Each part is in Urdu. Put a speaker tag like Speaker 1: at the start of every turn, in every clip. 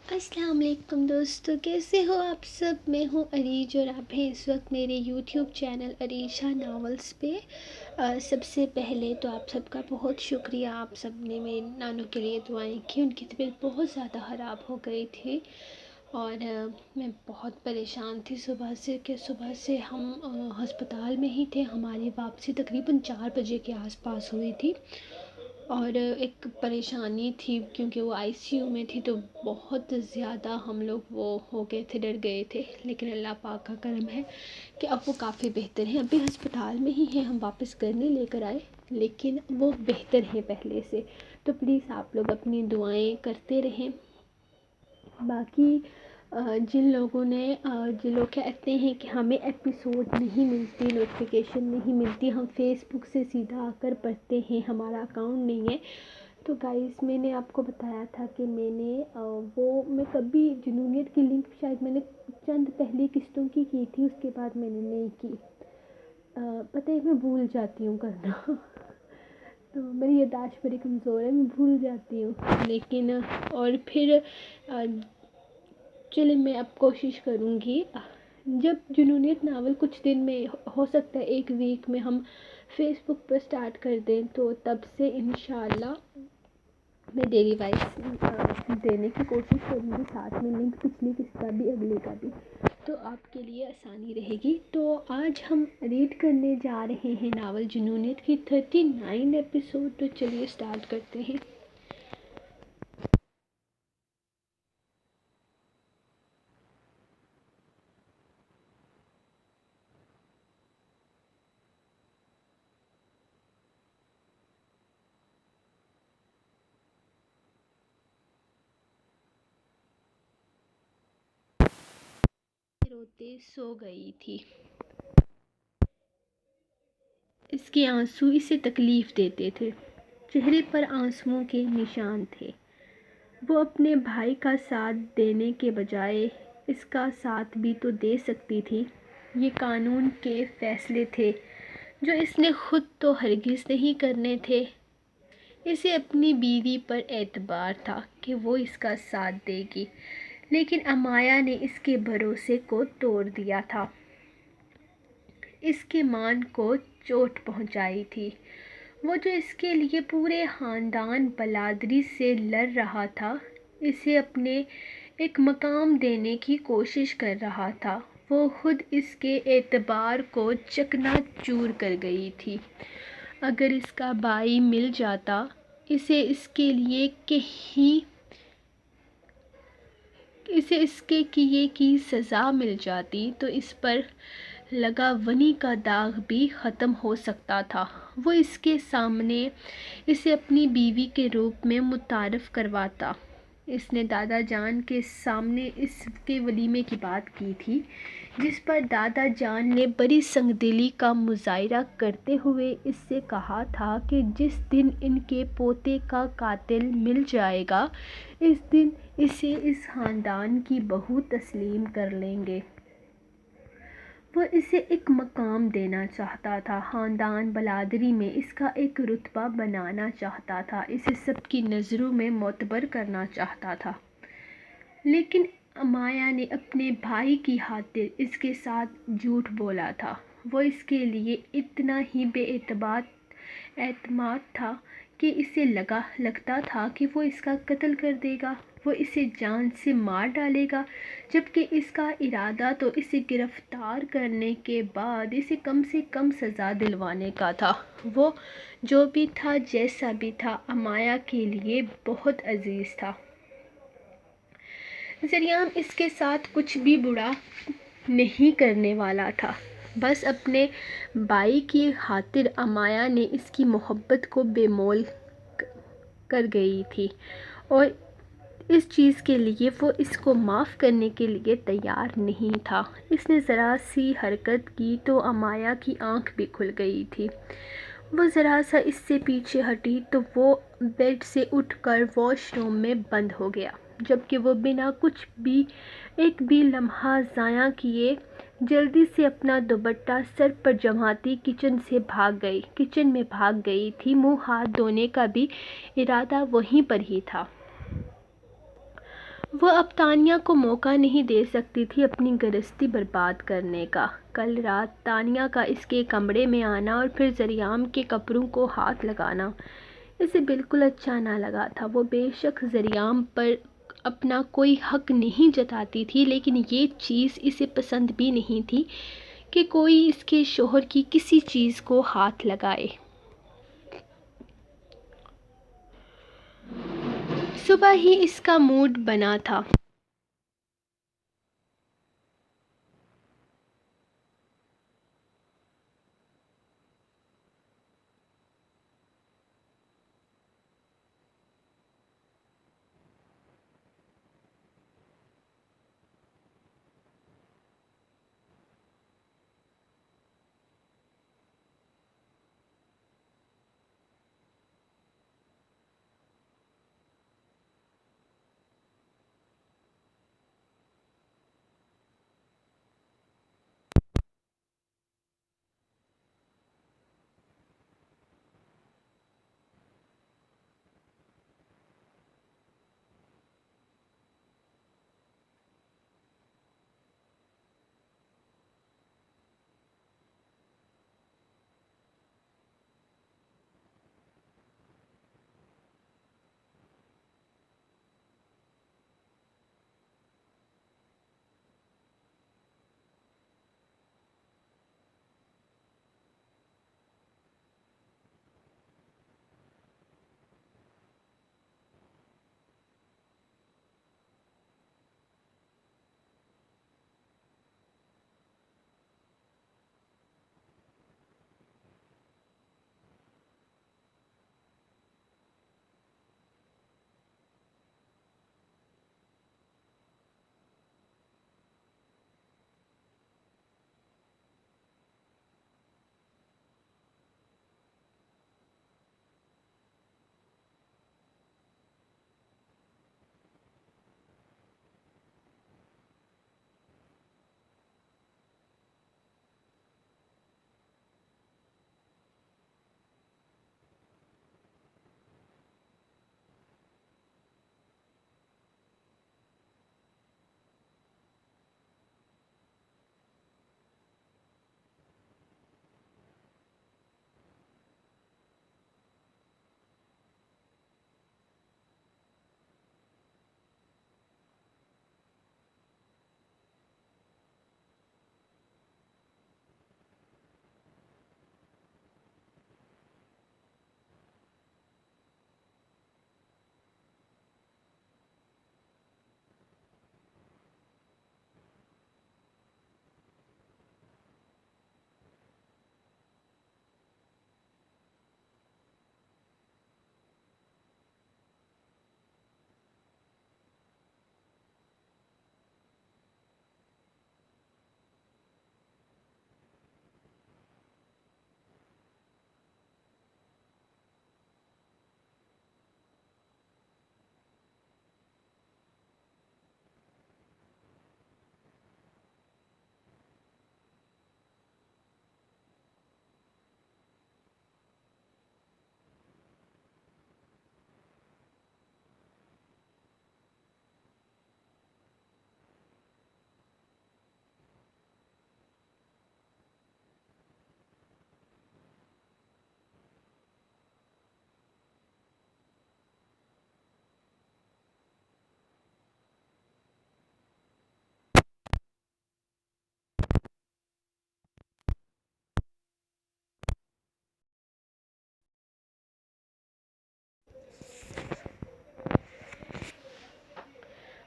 Speaker 1: السلام علیکم دوستو، کیسے ہو آپ سب؟ میں ہوں عریج اور آپ ہیں اس وقت میرے یوٹیوب چینل عریشہ ناولز پہ۔ سب سے پہلے تو آپ سب کا بہت شکریہ، آپ سب نے میرے نانوں کے لیے دعائیں کی۔ ان کی طبیعت بہت زیادہ خراب ہو گئی تھی اور میں بہت پریشان تھی صبح سے ہم ہسپتال میں ہی تھے۔ ہماری واپسی تقریباً 4 بجے کے آس پاس ہوئی تھی اور ایک پریشانی تھی کیونکہ وہ آئی سی یو میں تھی، تو بہت زیادہ ہم لوگ وہ ہو گئے تھے، ڈر گئے تھے۔ لیکن اللہ پاک کا کرم ہے کہ اب وہ کافی بہتر ہیں، ابھی ہسپتال میں ہی ہیں، ہم واپس گھر نہیں لے کر آئے لیکن وہ بہتر ہیں پہلے سے۔ تو پلیز آپ لوگ اپنی دعائیں کرتے رہیں۔ باقی جن لوگ کہتے ہیں کہ ہمیں ایپیسوڈ نہیں ملتی، نوٹیفیکیشن نہیں ملتی، ہم فیس بک سے سیدھا آ کر پڑھتے ہیں، ہمارا اکاؤنٹ نہیں ہے، تو گائز میں نے آپ کو بتایا تھا کہ میں کبھی جنونیت کی لنک شاید میں نے چند پہلی قسطوں کی تھی، اس کے بعد میں نے نہیں کی۔ پتہ ہے میں بھول جاتی ہوں کرنا تو میری یادداشت بڑی کمزور ہے، میں بھول جاتی ہوں، لیکن اور پھر چلے میں اب کوشش کروں گی جب جنونیت ناول کچھ دن میں ہو سکتا ہے 1 ویک میں ہم فیس بک پر سٹارٹ کر دیں، تو تب سے انشاءاللہ میں ڈیلی وائز دینے کی کوشش کروں گی، ساتھ میں لنک پچھلی قسط کا بھی اگلے کا بھی، تو آپ کے لیے آسانی رہے گی۔ تو آج ہم ریڈ کرنے جا رہے ہیں ناول جنونیت کی 39 ایپیسوڈ، تو چلیے سٹارٹ کرتے ہیں۔ روتے سو گئی تھی، اس کے آنسو اسے تکلیف دیتے تھے، چہرے پر آنسوؤں کے نشان تھے۔ وہ اپنے بھائی کا ساتھ دینے کے بجائے اس کا ساتھ بھی تو دے سکتی تھی۔ یہ قانون کے فیصلے تھے جو اس نے خود تو ہرگز نہیں کرنے تھے۔ اسے اپنی بیوی پر اعتبار تھا کہ وہ اس کا ساتھ دے گی، لیکن امایا نے اس کے بھروسے کو توڑ دیا تھا، اس کے مان کو چوٹ پہنچائی تھی۔ وہ جو اس کے لیے پورے خاندان بلادری سے لڑ رہا تھا، اسے اپنے ایک مقام دینے کی کوشش کر رہا تھا، وہ خود اس کے اعتبار کو چکنا چور کر گئی تھی۔ اگر اس کا بھائی مل جاتا، اسے اس کے کیے کی سزا مل جاتی، تو اس پر لگا ونی کا داغ بھی ختم ہو سکتا تھا۔ وہ اس کے سامنے اسے اپنی بیوی کے روپ میں متعارف کرواتا۔ اس نے دادا جان کے سامنے اس کے ولیمے کی بات کی تھی، جس پر دادا جان نے بڑی سنگ دلی کا مظاہرہ کرتے ہوئے اس سے کہا تھا کہ جس دن ان کے پوتے کا قاتل مل جائے گا، اس دن اسے اس خاندان کی بہو تسلیم کر لیں گے۔ وہ اسے ایک مقام دینا چاہتا تھا، خاندان بلادری میں اس کا ایک رتبہ بنانا چاہتا تھا، اسے سب کی نظروں میں معتبر کرنا چاہتا تھا۔ لیکن امایا نے اپنے بھائی کی خاطر اس کے ساتھ جھوٹ بولا تھا۔ وہ اس کے لیے اتنا ہی بے اعتماد تھا کہ اسے لگتا تھا کہ وہ اس کا قتل کر دے گا، وہ اسے جان سے مار ڈالے گا، جبکہ اس کا ارادہ تو اسے گرفتار کرنے کے بعد اسے کم سے کم سزا دلوانے کا تھا۔ وہ جو بھی تھا، جیسا بھی تھا، امایا کے لیے بہت عزیز تھا۔ ذریعہ اس کے ساتھ کچھ بھی برا نہیں کرنے والا تھا، بس اپنے بھائی کی خاطر امایا نے اس کی محبت کو بے مول کر گئی تھی، اور اس چیز کے لیے وہ اس کو معاف کرنے کے لیے تیار نہیں تھا۔ اس نے ذرا سی حرکت کی تو امایا کی آنکھ بھی کھل گئی تھی۔ وہ ذرا سا اس سے پیچھے ہٹی تو وہ بیڈ سے اٹھ کر واش روم میں بند ہو گیا، جبکہ وہ بنا کچھ بھی ایک بھی لمحہ ضائع کیے جلدی سے اپنا دوپٹہ سر پر جماتی کچن میں بھاگ گئی تھی۔ منہ ہاتھ دھونے کا بھی ارادہ وہیں پر ہی تھا۔ وہ اب تانیہ کو موقع نہیں دے سکتی تھی اپنی گرستی برباد کرنے کا۔ کل رات تانیہ کا اس کے کمرے میں آنا اور پھر زریام کے کپڑوں کو ہاتھ لگانا اسے بالکل اچھا نہ لگا تھا۔ وہ بے شک زریام پر اپنا کوئی حق نہیں جتاتی تھی، لیکن یہ چیز اسے پسند بھی نہیں تھی کہ کوئی اس کے شوہر کی کسی چیز کو ہاتھ لگائے۔ صبح ہی اس کا موڈ بنا تھا۔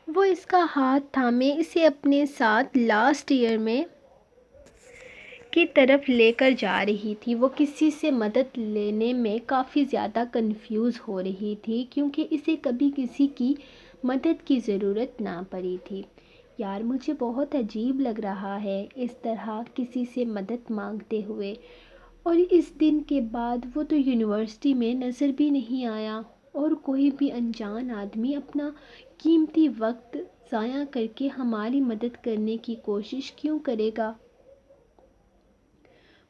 Speaker 1: وہ اس کا ہاتھ تھامے اسے اپنے ساتھ لاسٹ ایئر میں کی طرف لے کر جا رہی تھی۔ وہ کسی سے مدد لینے میں کافی زیادہ کنفیوز ہو رہی تھی کیونکہ اسے کبھی کسی کی مدد کی ضرورت نہ پڑی تھی۔ یار مجھے بہت عجیب لگ رہا ہے اس طرح کسی سے مدد مانگتے ہوئے، اور اس دن کے بعد وہ تو یونیورسٹی میں نظر بھی نہیں آیا، اور کوئی بھی انجان آدمی اپنا قیمتی وقت ضائع کر کے ہماری مدد کرنے کی کوشش کیوں کرے گا؟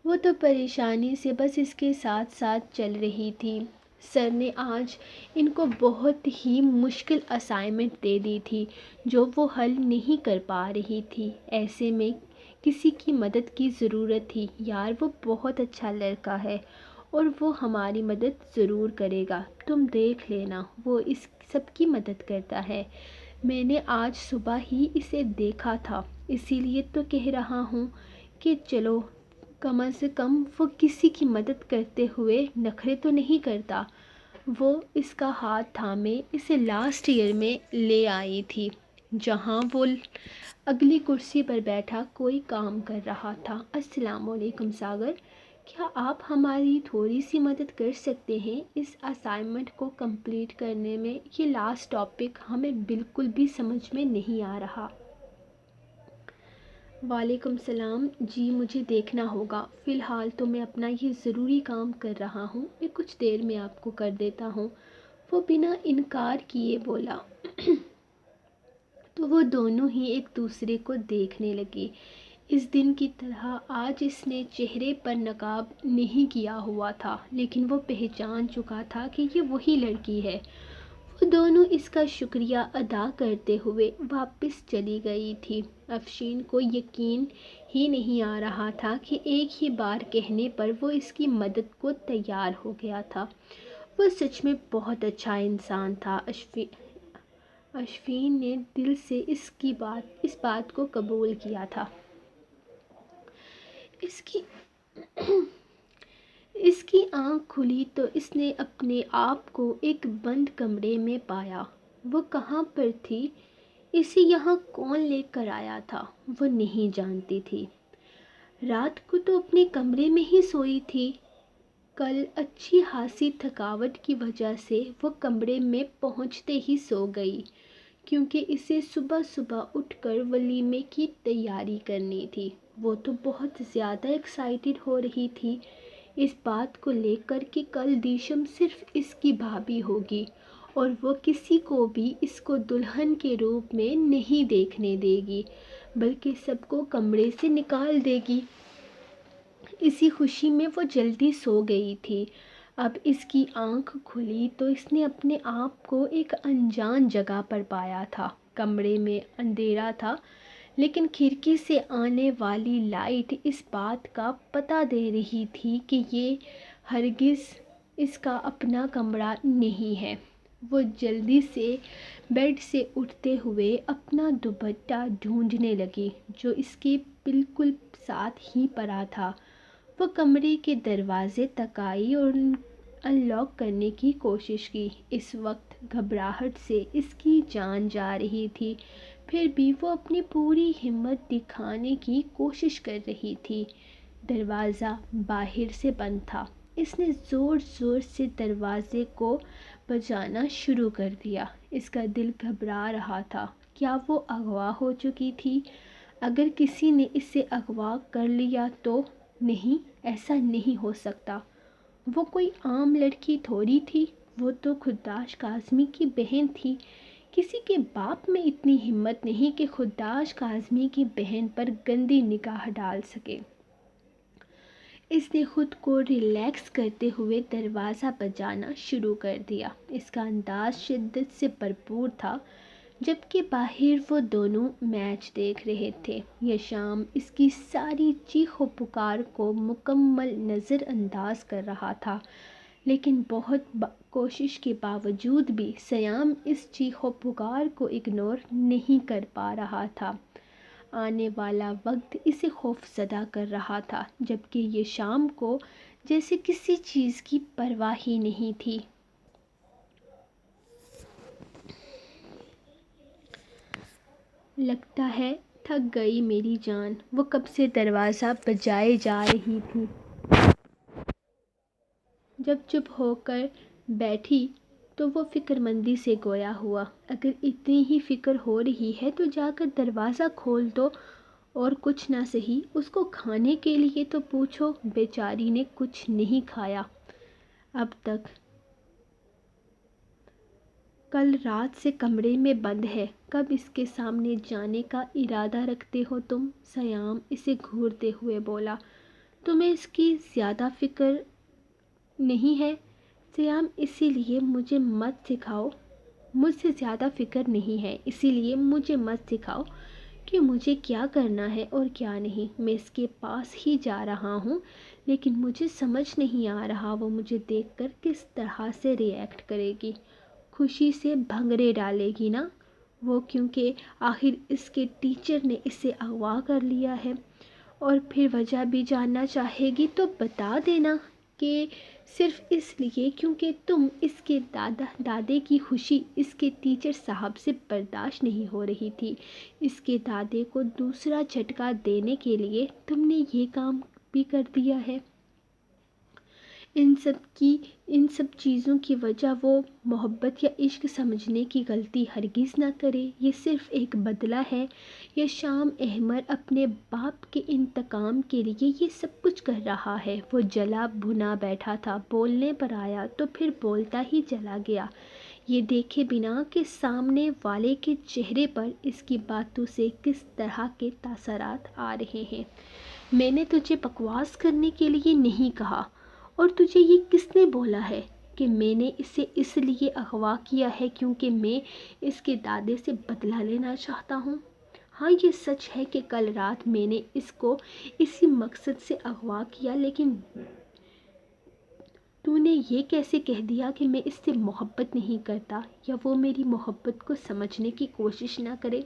Speaker 1: وہ تو پریشانی سے بس اس کے ساتھ ساتھ چل رہی تھی۔ سر نے آج ان کو بہت ہی مشکل اسائنمنٹ دے دی تھی جو وہ حل نہیں کر پا رہی تھی۔ ایسے میں کسی کی مدد کی ضرورت تھی۔ یار وہ بہت اچھا لڑکا ہے اور وہ ہماری مدد ضرور کرے گا، تم دیکھ لینا، وہ اس سب کی مدد کرتا ہے۔ میں نے آج صبح ہی اسے دیکھا تھا، اسی لیے تو کہہ رہا ہوں کہ چلو کم از کم وہ کسی کی مدد کرتے ہوئے نخرے تو نہیں کرتا۔ وہ اس کا ہاتھ تھامے اسے لاسٹ ایئر میں لے آئی تھی جہاں وہ اگلی کرسی پر بیٹھا کوئی کام کر رہا تھا۔ السلام علیکم ساگر، کیا آپ ہماری تھوڑی سی مدد کر سکتے ہیں اس اسائنمنٹ کو کمپلیٹ کرنے میں؟ یہ لاسٹ ٹاپک ہمیں بالکل بھی سمجھ میں نہیں آ رہا۔ وعلیکم السلام، جی مجھے دیکھنا ہوگا، فی الحال تو میں اپنا یہ ضروری کام کر رہا ہوں، میں کچھ دیر میں آپ کو کر دیتا ہوں، وہ بنا انکار کیے بولا۔ تو وہ دونوں ہی ایک دوسرے کو دیکھنے لگے۔ اس دن کی طرح آج اس نے چہرے پر نقاب نہیں کیا ہوا تھا، لیکن وہ پہچان چکا تھا کہ یہ وہی لڑکی ہے۔ وہ دونوں اس کا شکریہ ادا کرتے ہوئے واپس چلی گئی تھی۔ افشین کو یقین ہی نہیں آ رہا تھا کہ ایک ہی بار کہنے پر وہ اس کی مدد کو تیار ہو گیا تھا۔ وہ سچ میں بہت اچھا انسان تھا۔ اشفین نے دل سے اس بات کو قبول کیا تھا۔ اس کی آنکھ کھلی تو اس نے اپنے آپ کو ایک بند کمرے میں پایا۔ وہ کہاں پر تھی؟ اسے یہاں کون لے کر آیا تھا؟ وہ نہیں جانتی تھی۔ رات کو تو اپنے کمرے میں ہی سوئی تھی۔ کل اچھی خاصی تھکاوٹ کی وجہ سے وہ کمرے میں پہنچتے ہی سو گئی، کیونکہ اسے صبح صبح اٹھ کر ولیمے کی تیاری کرنی تھی۔ وہ تو بہت زیادہ ایکسائٹڈ ہو رہی تھی اس بات کو لے کر کہ کل دیشم صرف اس کی بھابھی ہوگی اور وہ کسی کو بھی اس کو دلہن کے روپ میں نہیں دیکھنے دے گی، بلکہ سب کو کمرے سے نکال دے گی۔ اسی خوشی میں وہ جلدی سو گئی تھی۔ اب اس کی آنکھ کھلی تو اس نے اپنے آپ کو ایک انجان جگہ پر پایا تھا۔ کمرے میں اندھیرا تھا، لیکن کھڑکی سے آنے والی لائٹ اس بات کا پتہ دے رہی تھی کہ یہ ہرگز اس کا اپنا کمرہ نہیں ہے۔ وہ جلدی سے بیڈ سے اٹھتے ہوئے اپنا دوپٹہ ڈھونڈنے لگی جو اس کے بالکل ساتھ ہی پڑا تھا۔ وہ کمرے کے دروازے تک آئی اور ان لاک کرنے کی کوشش کی۔ اس وقت گھبراہٹ سے اس کی جان جا رہی تھی، پھر بھی وہ اپنی پوری ہمت دکھانے کی کوشش کر رہی تھی۔ دروازہ باہر سے بند تھا۔ اس نے زور زور سے دروازے کو بجانا شروع کر دیا۔ اس کا دل گھبرا رہا تھا۔ کیا وہ اغوا ہو چکی تھی؟ اگر کسی نے اسے اغوا کر لیا تو؟ نہیں، ایسا نہیں ہو سکتا۔ وہ کوئی عام لڑکی تھوڑی تھی، وہ تو خداش کاظمی کی بہن تھی۔ کسی کے باپ میں اتنی ہمت نہیں کہ خداش کاظمی کی بہن پر گندی نگاہ ڈال سکے۔ اس نے خود کو ریلیکس کرتے ہوئے دروازہ بجانا شروع کر دیا۔ اس کا انداز شدت سے بھرپور تھا، جبکہ باہر وہ دونوں میچ دیکھ رہے تھے۔ یہ شام اس کی ساری چیخ و پکار کو مکمل نظر انداز کر رہا تھا، لیکن بہت کوشش کے باوجود بھی سیام اس چیخ و پکار کو اگنور نہیں کر پا رہا تھا۔ آنے والا وقت اسے خوف زدہ کر رہا تھا، جبکہ یہ شام کو جیسے کسی چیز کی پرواہ ہی نہیں تھی۔ لگتا ہے تھک گئی میری جان، وہ کب سے دروازہ بجائے جا رہی تھی۔ جب چپ ہو کر بیٹھی تو وہ فکر مندی سے گویا ہوا، اگر اتنی ہی فکر ہو رہی ہے تو جا کر دروازہ کھول دو، اور کچھ نہ سہی اس کو کھانے کے لیے تو پوچھو۔ بیچاری نے کچھ نہیں کھایا اب تک، کل رات سے کمرے میں بند ہے، کب اس کے سامنے جانے کا ارادہ رکھتے ہو تم؟ سیام اسے گھورتے ہوئے بولا۔ تمہیں اس کی زیادہ فکر نہیں ہے؟ سیام اسی لیے مجھے مت سکھاؤ، مجھ سے زیادہ فکر نہیں ہے، اسی لیے مجھے مت سکھاؤ کہ مجھے کیا کرنا ہے اور کیا نہیں۔ میں اس کے پاس ہی جا رہا ہوں، لیکن مجھے سمجھ نہیں آ رہا وہ مجھے دیکھ کر کس طرح سے ری ایکٹ کرے گی۔ خوشی سے بھنگڑے ڈالے گی نا وہ، کیونکہ آخر اس کے ٹیچر نے اسے اغوا کر لیا ہے، اور پھر وجہ بھی جاننا چاہے گی تو بتا دینا کہ صرف اس لیے کیونکہ تم اس کے دادے کی خوشی اس کے ٹیچر صاحب سے برداشت نہیں ہو رہی تھی۔ اس کے دادے کو دوسرا جھٹکا دینے کے لیے تم نے یہ کام بھی کر دیا ہے۔ ان سب چیزوں کی وجہ وہ محبت یا عشق سمجھنے کی غلطی ہرگز نہ کرے۔ یہ صرف ایک بدلہ ہے۔ یہ شام احمر اپنے باپ کے انتقام کے لیے یہ سب کچھ کر رہا ہے۔ وہ جلا بھنا بیٹھا تھا، بولنے پر آیا تو پھر بولتا ہی چلا گیا، یہ دیکھے بنا کہ سامنے والے کے چہرے پر اس کی باتوں سے کس طرح کے تاثرات آ رہے ہیں۔ میں نے تجھے بکواس کرنے کے لیے نہیں کہا، اور تجھے یہ کس نے بولا ہے کہ میں نے اسے اس لیے اغوا کیا ہے کیونکہ میں اس کے دادے سے بدلہ لینا چاہتا ہوں؟ ہاں، یہ سچ ہے کہ کل رات میں نے اس کو اسی مقصد سے اغوا کیا، لیکن تو نے یہ کیسے کہہ دیا کہ میں اس سے محبت نہیں کرتا یا وہ میری محبت کو سمجھنے کی کوشش نہ کرے؟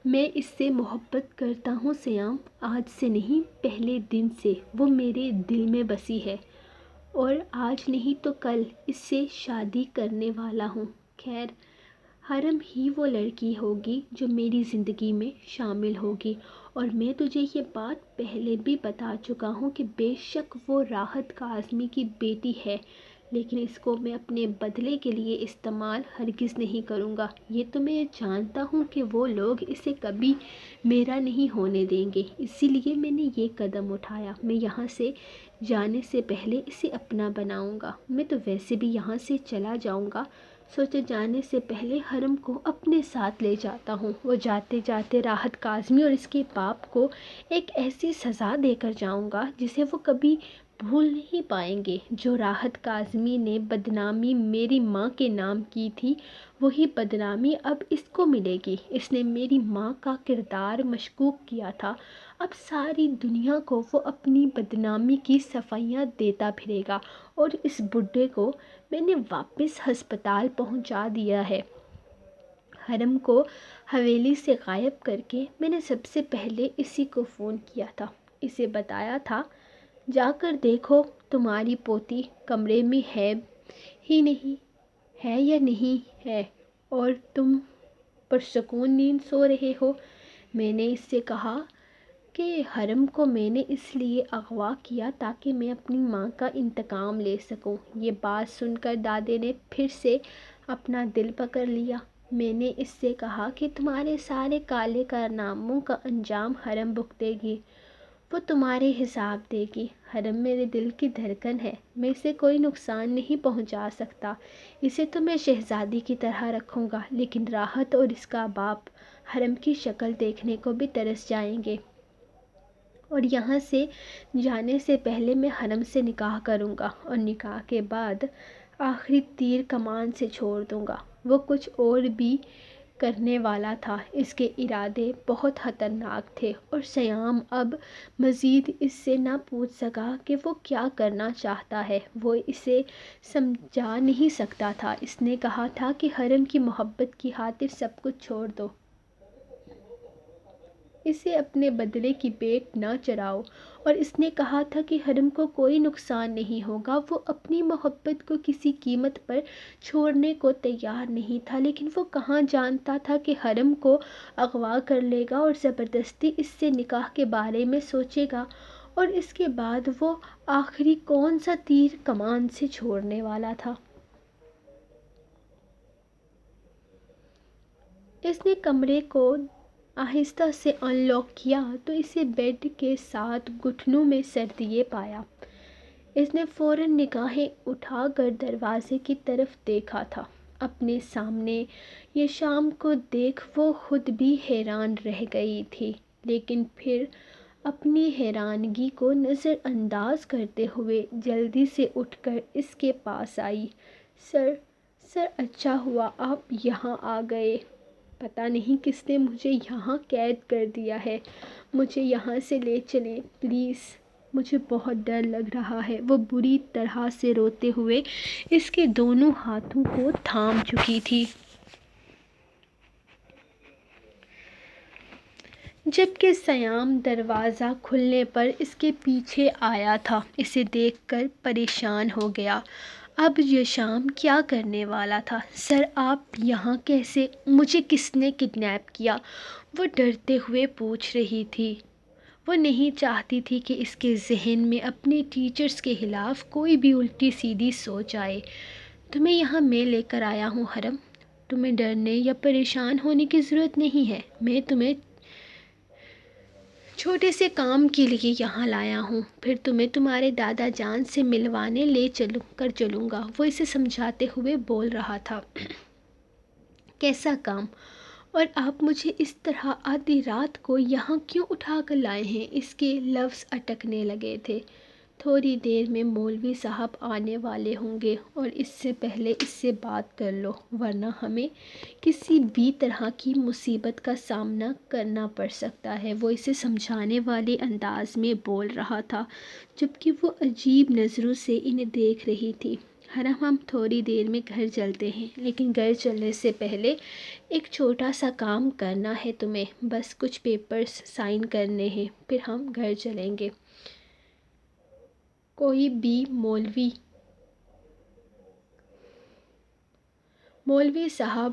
Speaker 1: میں اس سے محبت کرتا ہوں سیام، آج سے نہیں، پہلے دن سے وہ میرے دل میں بسی ہے، اور آج نہیں تو کل اس سے شادی کرنے والا ہوں۔ خیر، حرم ہی وہ لڑکی ہوگی جو میری زندگی میں شامل ہوگی، اور میں تجھے یہ بات پہلے بھی بتا چکا ہوں کہ بے شک وہ راحت کاظمی کی بیٹی ہے، لیکن اس کو میں اپنے بدلے کے لیے استعمال ہرگز نہیں کروں گا۔ یہ تو میں جانتا ہوں کہ وہ لوگ اسے کبھی میرا نہیں ہونے دیں گے، اسی لیے میں نے یہ قدم اٹھایا۔ میں یہاں سے جانے سے پہلے اسے اپنا بناؤں گا۔ میں تو ویسے بھی یہاں سے چلا جاؤں گا، سوچا جانے سے پہلے حرم کو اپنے ساتھ لے جاتا ہوں۔ وہ جاتے جاتے راحت کاظمی اور اس کے باپ کو ایک ایسی سزا دے کر جاؤں گا جسے وہ کبھی بھول نہیں پائیں گے۔ جو راحت کاظمی نے بدنامی میری ماں کے نام کی تھی، وہی بدنامی اب اس کو ملے گی۔ اس نے میری ماں کا کردار مشکوک کیا تھا، اب ساری دنیا کو وہ اپنی بدنامی کی صفائیاں دیتا پھرے گا، اور اس بڈھے کو میں نے واپس ہسپتال پہنچا دیا ہے۔ حرم کو حویلی سے غائب کر کے میں نے سب سے پہلے اسی کو فون کیا تھا، اسے بتایا تھا جا کر دیکھو تمہاری پوتی کمرے میں ہے ہی نہیں، ہے یا نہیں ہے، اور تم پرسکون نیند سو رہے ہو۔ میں نے اس سے کہا کہ حرم کو میں نے اس لیے اغوا کیا تاکہ میں اپنی ماں کا انتقام لے سکوں۔ یہ بات سن کر دادے نے پھر سے اپنا دل پکڑ لیا۔ میں نے اس سے کہا کہ تمہارے سارے کالے کارناموں کا انجام حرم بھگتے گی، وہ تمہارے حساب دے گی۔ حرم میرے دل کی دھڑکن ہے، میں اسے کوئی نقصان نہیں پہنچا سکتا، اسے تو میں شہزادی کی طرح رکھوں گا، لیکن راحت اور اس کا باپ حرم کی شکل دیکھنے کو بھی ترس جائیں گے، اور یہاں سے جانے سے پہلے میں حرم سے نکاح کروں گا، اور نکاح کے بعد آخری تیر کمان سے چھوڑ دوں گا۔ وہ کچھ اور بھی کرنے والا تھا، اس کے ارادے بہت خطرناک تھے، اور سیام اب مزید اس سے نہ پوچھ سکا کہ وہ کیا کرنا چاہتا ہے، وہ اسے سمجھا نہیں سکتا تھا۔ اس نے کہا تھا کہ حرم کی محبت کی خاطر سب کچھ چھوڑ دو، اسے اپنے بدلے کی پیٹ نہ چراؤ، اور اس نے کہا تھا کہ حرم کو کوئی نقصان نہیں ہوگا۔ وہ اپنی محبت کو کسی قیمت پر چھوڑنے کو تیار نہیں تھا، لیکن وہ کہاں جانتا تھا کہ حرم کو اغوا کر لے گا اور زبردستی اس سے نکاح کے بارے میں سوچے گا، اور اس کے بعد وہ آخری کون سا تیر کمان سے چھوڑنے والا تھا۔ اس نے کمرے کو آہستہ سے ان لاک کیا تو اسے بیڈ کے ساتھ گھٹنوں میں سر دیے پایا۔ اس نے فوراً نگاہیں اٹھا کر دروازے کی طرف دیکھا تھا۔ اپنے سامنے یہ شام کو دیکھ وہ خود بھی حیران رہ گئی تھی، لیکن پھر اپنی حیرانگی کو نظر انداز کرتے ہوئے جلدی سے اٹھ کر اس کے پاس آئی۔ سر اچھا ہوا آپ یہاں آ گئے۔ پتہ نہیں کس نے مجھے یہاں قید کر دیا ہے۔ مجھے یہاں سے لے چلیں پلیز، مجھے بہت ڈر لگ رہا ہے۔ وہ بری طرح سے روتے ہوئے اس کے دونوں ہاتھوں کو تھام چکی تھی، جبکہ سیام دروازہ کھلنے پر اس کے پیچھے آیا تھا۔ اسے دیکھ کر پریشان ہو گیا۔ اب یہ شام کیا کرنے والا تھا؟ سر آپ یہاں کیسے؟ مجھے کس نے کڈنیپ کیا؟ وہ ڈرتے ہوئے پوچھ رہی تھی۔ وہ نہیں چاہتی تھی کہ اس کے ذہن میں اپنے ٹیچرز کے خلاف کوئی بھی الٹی سیدھی سوچ آئے۔ تمہیں یہاں میں لے کر آیا ہوں حرم، تمہیں ڈرنے یا پریشان ہونے کی ضرورت نہیں ہے۔ میں تمہیں چھوٹے سے کام کے لیے یہاں لایا ہوں، پھر تمہیں تمہارے دادا جان سے ملوانے لے چلوں گا۔ وہ اسے سمجھاتے ہوئے بول رہا تھا۔ کیسا کام؟ اور آپ مجھے اس طرح آدھی رات کو یہاں کیوں اٹھا کر لائے ہیں؟ اس کے لفظ اٹکنے لگے تھے۔ تھوڑی دیر میں مولوی صاحب آنے والے ہوں گے اور اس سے پہلے اس سے بات کر لو، ورنہ ہمیں کسی بھی طرح کی مصیبت کا سامنا کرنا پڑ سکتا ہے۔ وہ اسے سمجھانے والے انداز میں بول رہا تھا، جبکہ وہ عجیب نظروں سے انہیں دیکھ رہی تھی۔ حرم ہم تھوڑی دیر میں گھر چلتے ہیں، لیکن گھر چلنے سے پہلے ایک چھوٹا سا کام کرنا ہے تمہیں، بس کچھ پیپرز سائن کرنے ہیں، پھر ہم گھر چلیں گے۔ کوئی بھی مولوی صاحب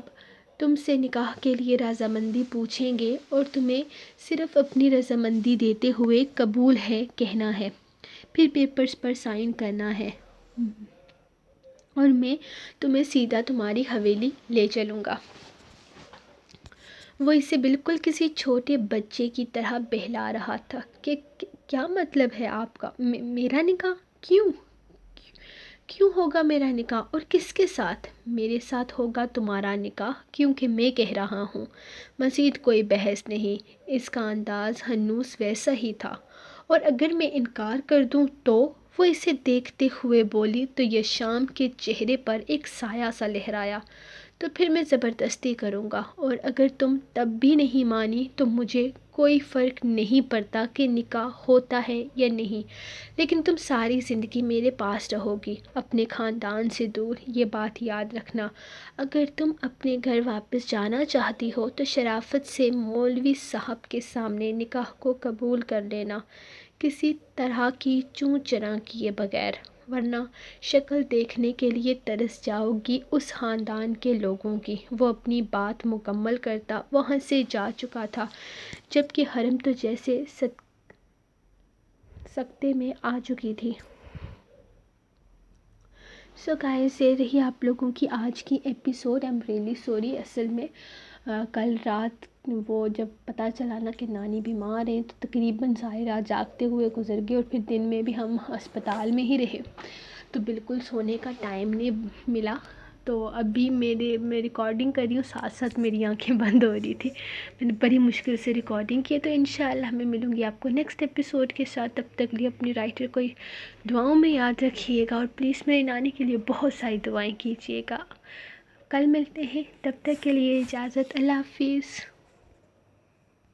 Speaker 1: تم سے نکاح کے لیے رضامندی پوچھیں گے اور تمہیں صرف اپنی رضامندی دیتے ہوئے قبول ہے کہنا ہے، پھر پیپرز پر سائن کرنا ہے اور میں تمہیں سیدھا تمہاری حویلی لے چلوں گا۔ وہ اسے بالکل کسی چھوٹے بچے کی طرح بہلا رہا تھا کہ کیا مطلب ہے آپ کا؟ میرا نکاح؟ کیوں ہوگا میرا نکاح؟ اور کس کے ساتھ؟ میرے ساتھ ہوگا تمہارا نکاح، کیونکہ میں کہہ رہا ہوں۔ مزید کوئی بحث نہیں۔ اس کا انداز ہنوز ویسا ہی تھا۔ اور اگر میں انکار کر دوں تو؟ وہ اسے دیکھتے ہوئے بولی تو یہ شام کے چہرے پر ایک سایہ سا لہرایا۔ تو پھر میں زبردستی کروں گا، اور اگر تم تب بھی نہیں مانی تو مجھے کوئی فرق نہیں پڑتا کہ نکاح ہوتا ہے یا نہیں، لیکن تم ساری زندگی میرے پاس رہو گی، اپنے خاندان سے دور۔ یہ بات یاد رکھنا، اگر تم اپنے گھر واپس جانا چاہتی ہو تو شرافت سے مولوی صاحب کے سامنے نکاح کو قبول کر لینا، کسی طرح کی چوں چرا کیے بغیر، ورنہ شکل دیکھنے کے لیے ترس جاؤ گی اس خاندان کے لوگوں کی۔ وہ اپنی بات مکمل کرتا وہاں سے جا چکا تھا، جبکہ حرم تو جیسے سکتے میں آ چکی تھی۔ سو گائز، یہ رہی آپ لوگوں کی آج کی ایپیسوڈ۔ Am really sorry. اصل میں کل رات وہ جب پتہ چلا نا کہ نانی بیمار ہیں تو تقریباً ساری رات جاگتے ہوئے گزر گئی، اور پھر دن میں بھی ہم اسپتال میں ہی رہے، تو بالکل سونے کا ٹائم نہیں ملا۔ تو ابھی میں ریکارڈنگ کر رہی ہوں، ساتھ ساتھ میری آنکھیں بند ہو رہی تھی، میں نے بڑی مشکل سے ریکارڈنگ کی ہے۔ تو انشاءاللہ میں ملوں گی آپ کو نیکسٹ ایپیسوڈ کے ساتھ۔ تب تک لیے اپنی رائٹر کو دعاؤں میں یاد رکھیے گا، اور پلیز میری نانی کے لیے بہت ساری دعائیں کیجیے گا۔ کل ملتے ہیں، تب تک کے لیے اجازت، اللہ حافظ۔